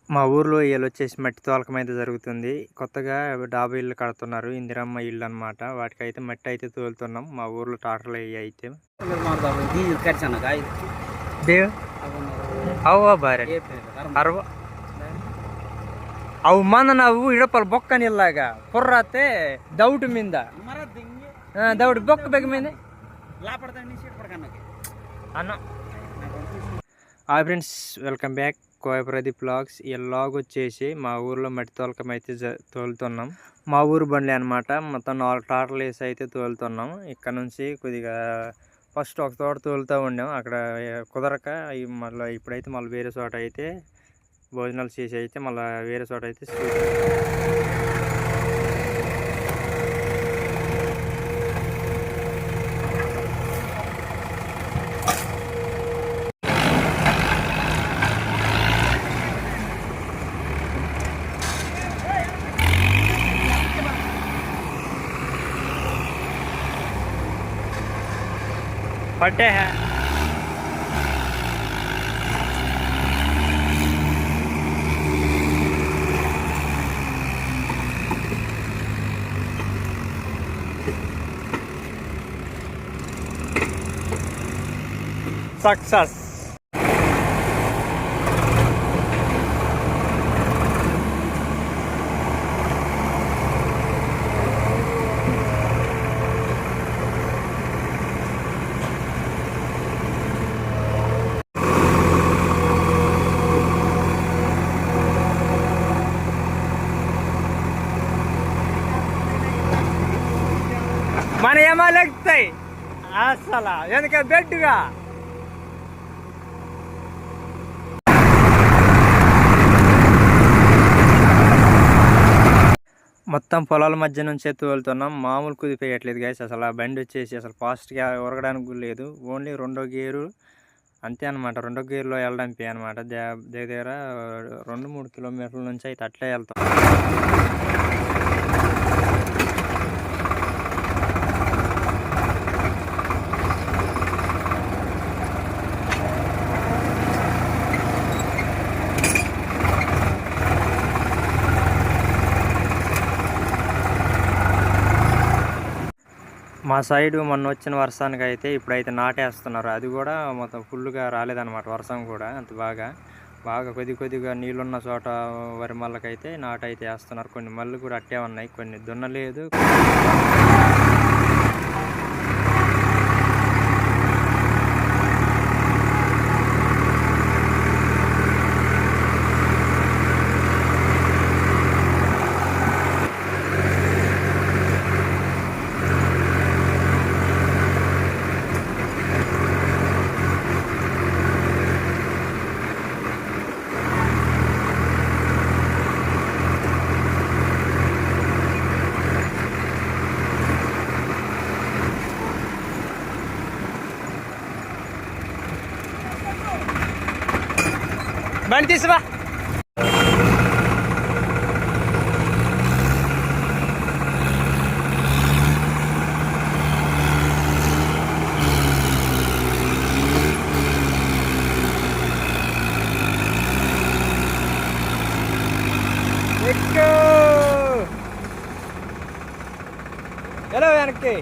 మా ఊర్లో వచ్చేసి మట్టి తోలకం అయితే జరుగుతుంది. కొత్తగా డాబా ఇల్లు కడుతున్నారు. ఇందిరమ్మ ఇల్లు అనమాట. వాటికైతే మట్టి అయితే తోలుతున్నాం. మా ఊర్లో ట్రాక్టర్లు అయితే ದೇವ್ ಅವ ಬಾರೆ ಅರ್ವ ಅವು ಮನ ನಾವು ಇಡಪಲ್ ಬೊಕ್ಕನಿಲ್ಲಾಗ ಪುರ್ರಾತೆ ದೌಡ್ ಮಿಂದ ದೌಡ್ ಬೊಕ್ಕ ಬೆಗ మీద అన్న హాయ్ ఫ్రెండ్స్, వెల్కమ్ బ్యాక్ కోయ ప్రదీప్ బ్లాగ్స్. ఈ లాగ్ వచ్చేసి మా ఊర్లో మట్టి తోలకం అయితే తోలుతున్నాం. మా ఊరు బండి అనమాట. మొత్తం 4 ట్రాక్టర్లు వేసి అయితే తోలుతున్నాం. ఇక్కడ నుంచి కొద్దిగా ఫస్ట్ ఒక తోట తోలుతూ ఉండాం. అక్కడ కుదరక మళ్ళీ ఇప్పుడైతే మళ్ళీ వేరే చోట అయితే భోజనాలు చేసి అయితే మళ్ళీ వేరే చోట అయితే पट्टे हैं। सक्सेस మన ఏమాలెక్తాయి అసలు వెనక బెడ్గా మొత్తం పొలాల మధ్య నుంచే తోలుతున్నాం. మామూలు కుదిపోయట్లేదు గైస్. అసలు ఆ బండి వచ్చేసి అసలు ఫాస్ట్గా ఉరగడానికి లేదు. ఓన్లీ 2వ గేరు అంతే అనమాట. 2వ గేర్లో వెళ్ళడానికి అనమాట. దగ్గర 2-3 కిలోమీటర్ల నుంచి అయితే అట్లే వెళ్తాం. మా సైడు మొన్న వచ్చిన వర్షానికి అయితే ఇప్పుడైతే నాటేస్తున్నారు. అది కూడా మొత్తం ఫుల్గా రాలేదన్నమాట. వర్షం కూడా అంత బాగా కొద్దిగా నీళ్ళున్న చోట వరి మళ్ళకైతే నాటైతే వేస్తున్నారు. కొన్ని మళ్ళు కూడా అట్టే ఉన్నాయి, కొన్ని దున్నలేదు. బండి తీసువా. హలో వెనక్కి